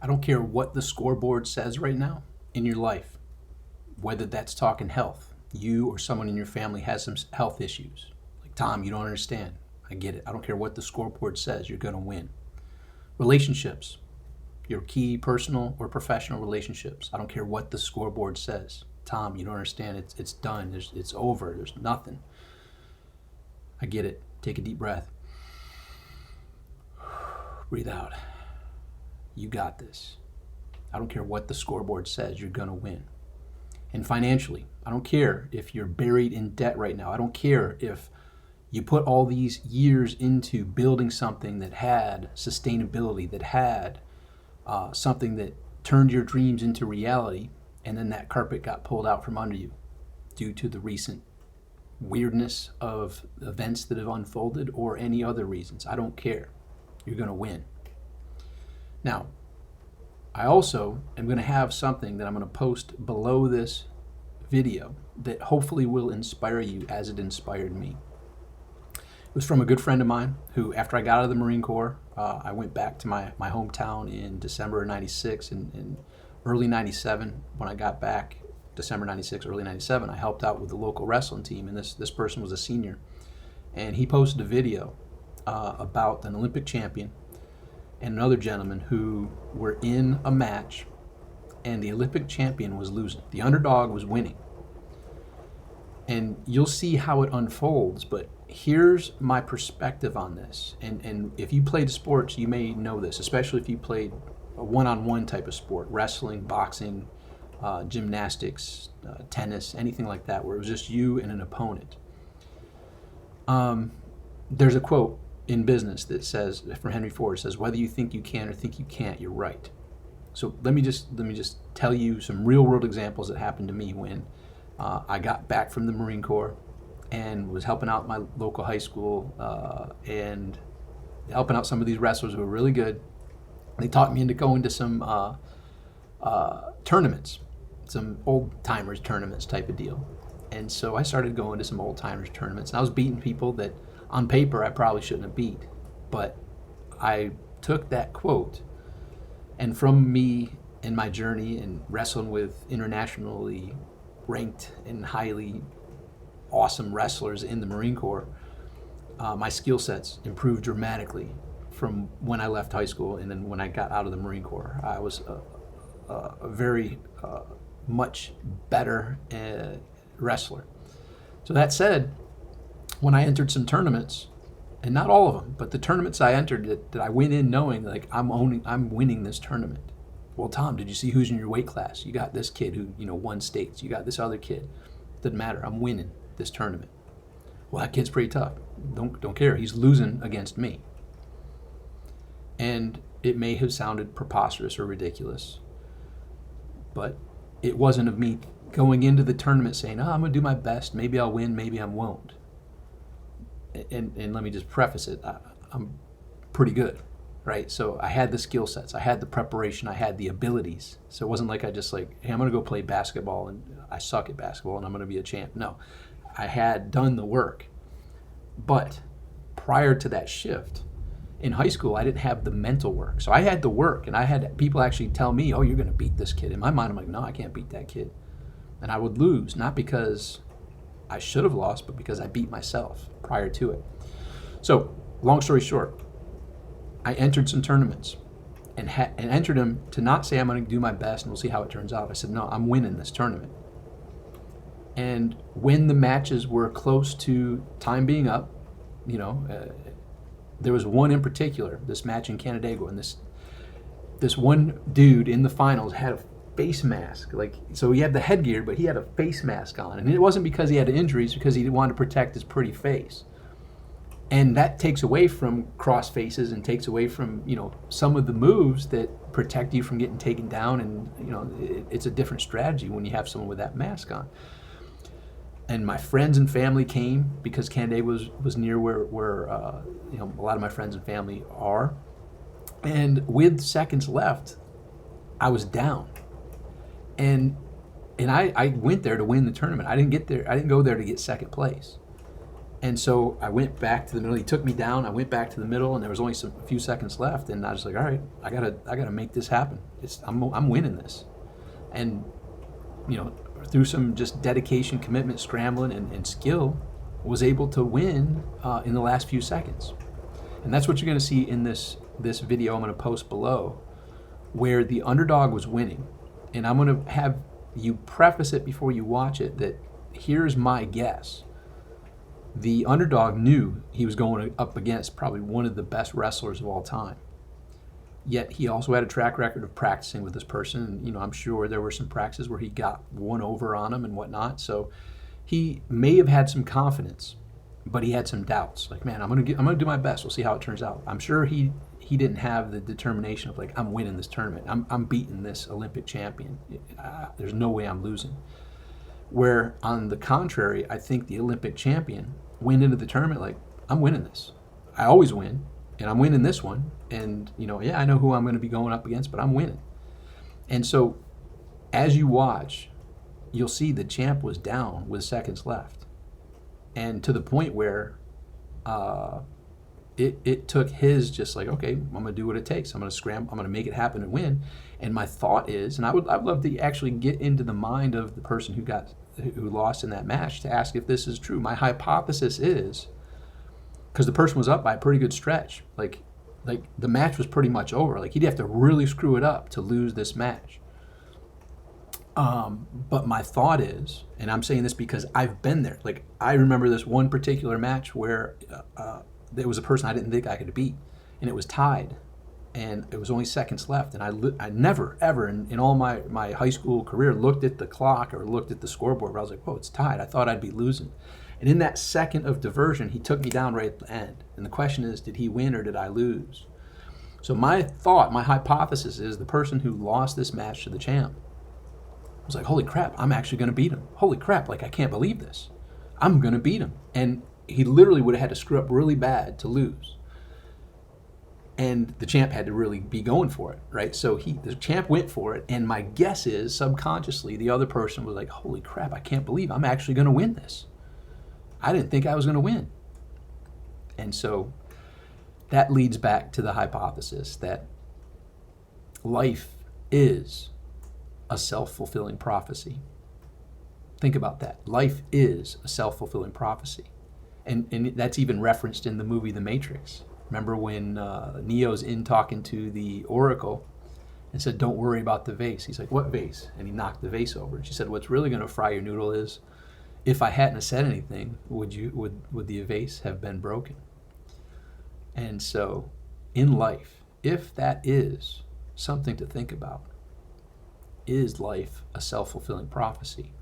I don't care what the scoreboard says right now in your life, whether that's talking health. You or someone in your family has some health issues. Like, Tom, you don't understand. I get it. I don't care what the scoreboard says, you're going to win. Relationships, your key personal or professional relationships. I don't care what the scoreboard says. Tom, you don't understand. It's done. It's over. There's nothing. I get it. Take a deep breath. Breathe out. You got this. I don't care what the scoreboard says, you're going to win. And financially, I don't care if you're buried in debt right now. I don't care if you put all these years into building something that had sustainability, that had something that turned your dreams into reality, and then that carpet got pulled out from under you due to the recent weirdness of events that have unfolded or any other reasons. I don't care. You're going to win. Now, I also am going to have something that I'm going to post below this video that hopefully will inspire you as it inspired me. It was from a good friend of mine who, after I got out of the Marine Corps, I went back to my hometown in December of 96 and early 97. When I got back, December 96, early 97, I helped out with the local wrestling team, and this person was a senior. And he posted a video about an Olympic champion and another gentleman who were in a match, and the Olympic champion was losing. The underdog was winning. And you'll see how it unfolds, but here's my perspective on this. And if you played sports, you may know this, especially if you played a one-on-one type of sport, wrestling, boxing, gymnastics, tennis, anything like that, where it was just you and an opponent. There's a quote in business that says, from Henry Ford, says, whether you think you can or think you can't, you're right. So let me just tell you some real world examples that happened to me when I got back from the Marine Corps and was helping out my local high school and helping out some of these wrestlers who were really good. They taught me into going to some tournaments, some old timers tournaments type of deal. And so I started going to some old timers tournaments, and I was beating people that on paper I probably shouldn't have beat. But I took that quote, and from me and my journey and wrestling with internationally ranked and highly awesome wrestlers in the Marine Corps, my skill sets improved dramatically from when I left high school and then when I got out of the Marine Corps. I was a very much better wrestler. So that said, when I entered some tournaments, and not all of them, but the tournaments I entered that I went in knowing like I'm winning this tournament. Well, Tom, did you see who's in your weight class? You got this kid who won states. You got this other kid. Doesn't matter. I'm winning this tournament. Well, that kid's pretty tough. Don't care. He's losing against me. And it may have sounded preposterous or ridiculous, but it wasn't of me going into the tournament saying, I'm going to do my best. Maybe I'll win. Maybe I won't. And let me just preface it. I'm pretty good, right? So I had the skill sets. I had the preparation. I had the abilities. So it wasn't like I just like, hey, I'm going to go play basketball and I suck at basketball and I'm going to be a champ. No, I had done the work. But prior to that shift, in high school, I didn't have the mental work. So I had the work, and I had people actually tell me, oh, you're going to beat this kid. In my mind, I'm like, no, I can't beat that kid. And I would lose, not because I should have lost, but because I beat myself prior to it. So long story short, I entered some tournaments and entered them to not say I'm going to do my best and we'll see how it turns out. I said, no, I'm winning this tournament. And when the matches were close to time being up, there was one in particular, this match in Canandaigua, and this one dude in the finals had a face mask. So he had the headgear, but he had a face mask on. And it wasn't because he had injuries, because he wanted to protect his pretty face. And that takes away from cross faces and takes away from, some of the moves that protect you from getting taken down. And, it's a different strategy when you have someone with that mask on. And my friends and family came because Canandaigua was near where a lot of my friends and family are. And with seconds left, I was down. And I went there to win the tournament. I didn't go there to get second place. And so I went back to the middle. He took me down. I went back to the middle, and there was only a few seconds left. And I was like, all right, I gotta make this happen. I'm winning this. And through some just dedication, commitment, scrambling, and skill, was able to win in the last few seconds. And that's what you're going to see in this video I'm going to post below, where the underdog was winning. And I'm going to have you preface it before you watch it that here's my guess. The underdog knew he was going up against probably one of the best wrestlers of all time. Yet he also had a track record of practicing with this person. And, I'm sure there were some practices where he got one over on him and whatnot. So he may have had some confidence, but he had some doubts. Like, man, I'm gonna do my best. We'll see how it turns out. I'm sure he didn't have the determination of like, I'm winning this tournament. I'm beating this Olympic champion. There's no way I'm losing. Where on the contrary, I think the Olympic champion went into the tournament like, I'm winning this. I always win, and I'm winning this one. And I know who I'm going to be going up against, but I'm winning. And so, as you watch, you'll see the champ was down with seconds left, and to the point where it took his just like, okay, I'm going to do what it takes. I'm going to scramble. I'm going to make it happen and win. And my thought is, and I'd love to actually get into the mind of the person who lost in that match to ask if this is true. My hypothesis is, because the person was up by a pretty good stretch, like the match was pretty much over. Like he'd have to really screw it up to lose this match. But my thought is, and I'm saying this because I've been there. Like I remember this one particular match where there was a person I didn't think I could beat, and it was tied, and it was only seconds left. And I never ever in all my high school career looked at the clock or looked at the scoreboard. But I was like, whoa, it's tied. I thought I'd be losing. And in that second of diversion, he took me down right at the end. And the question is, did he win or did I lose? So my hypothesis is the person who lost this match to the champ was like, holy crap, I'm actually going to beat him. Holy crap, like I can't believe this. I'm going to beat him. And he literally would have had to screw up really bad to lose. And the champ had to really be going for it, right? So the champ went for it. And my guess is subconsciously the other person was like, holy crap, I can't believe I'm actually going to win this. I didn't think I was going to win. And so that leads back to the hypothesis that life is a self-fulfilling prophecy. Think about that. Life is a self-fulfilling prophecy. And that's even referenced in the movie The Matrix. Remember when Neo's in talking to the Oracle and said, don't worry about the vase. He's like, what vase? And he knocked the vase over. And she said, what's really going to fry your noodle is, if I hadn't said anything, would the vase have been broken? And so, in life, if that is something to think about, is life a self-fulfilling prophecy?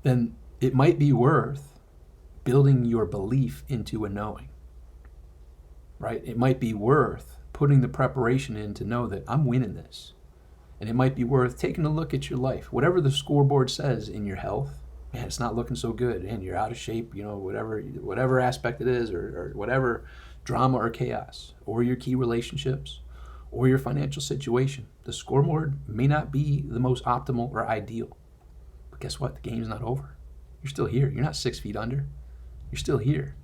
Then it might be worth building your belief into a knowing, right? It might be worth putting the preparation in to know that I'm winning this. And it might be worth taking a look at your life. Whatever the scoreboard says in your health, man, it's not looking so good, and you're out of shape, whatever aspect it is, or whatever drama or chaos, or your key relationships, or your financial situation. The scoreboard may not be the most optimal or ideal, but guess what? The game's not over. You're still here. You're not 6 feet under. You're still here.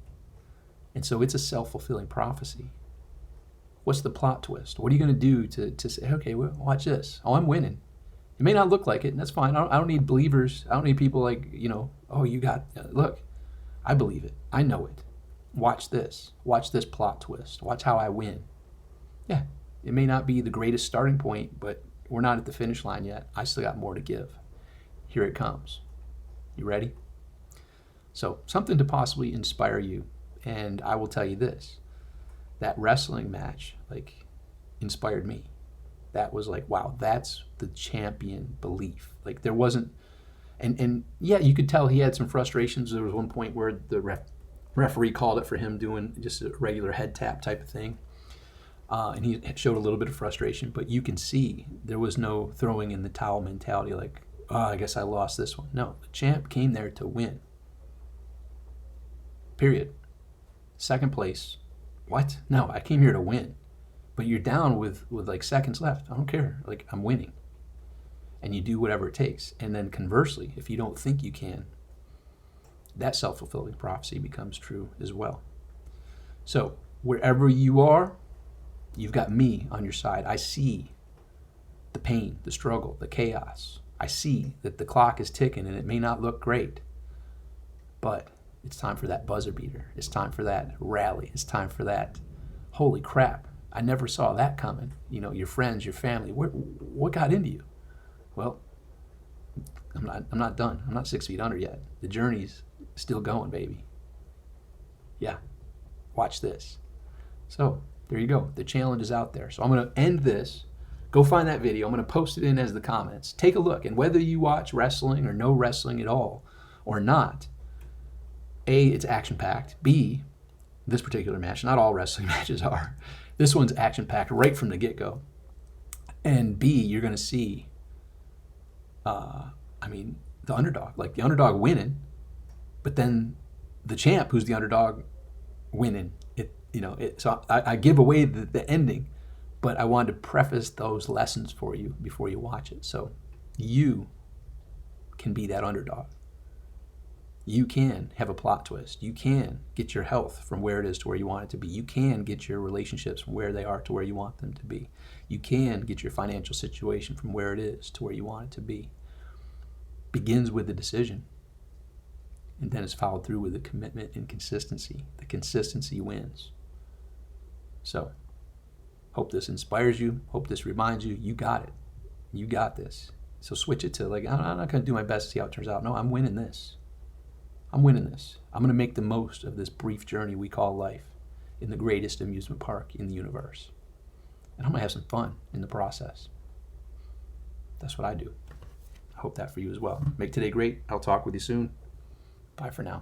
And so it's a self-fulfilling prophecy. What's the plot twist? What are you going to do to say, okay, well, watch this. Oh, I'm winning. It may not look like it, and that's fine. I don't need believers. I don't need people like, oh, you got, look, I believe it. I know it. Watch this. Watch this plot twist. Watch how I win. Yeah, it may not be the greatest starting point, but we're not at the finish line yet. I still got more to give. Here it comes. You ready? So, something to possibly inspire you. And I will tell you this. That wrestling match, inspired me. That was like, wow, that's the champion belief. Like there wasn't, and yeah, you could tell he had some frustrations. There was one point where the referee called it for him doing just a regular head tap type of thing. And he showed a little bit of frustration, but you can see there was no throwing in the towel mentality like, oh, I guess I lost this one. No, the champ came there to win. Period. Second place. What? No, I came here to win. But you're down with seconds left. I don't care. I'm winning. And you do whatever it takes. And then conversely, if you don't think you can, that self-fulfilling prophecy becomes true as well. So wherever you are, you've got me on your side. I see the pain, the struggle, the chaos. I see that the clock is ticking and it may not look great, but it's time for that buzzer beater. It's time for that rally. It's time for that, holy crap, I never saw that coming. You know, your friends, your family, what got into you? Well, I'm not done. I'm not 6 feet under yet. The journey's still going, baby. Yeah, watch this. So there you go. The challenge is out there. So I'm going to end this. Go find that video. I'm going to post it in as the comments. Take a look. And whether you watch wrestling or no wrestling at all or not, A, it's action-packed. B, this particular match, not all wrestling matches are. This one's action-packed right from the get-go. And B, you're going to see, the underdog. Like the underdog winning, but then the champ, who's the underdog, winning. So I give away the ending, but I wanted to preface those lessons for you before you watch it. So you can be that underdog. You can have a plot twist. You can get your health from where it is to where you want it to be. You can get your relationships from where they are to where you want them to be. You can get your financial situation from where it is to where you want it to be. Begins with the decision, and then is followed through with the commitment and consistency. The consistency wins. So, hope this inspires you. Hope this reminds you, you got it. You got this. So switch it to I'm not going to do my best to see how it turns out. No, I'm winning this. I'm winning this. I'm going to make the most of this brief journey we call life in the greatest amusement park in the universe. And I'm going to have some fun in the process. That's what I do. I hope that for you as well. Make today great. I'll talk with you soon. Bye for now.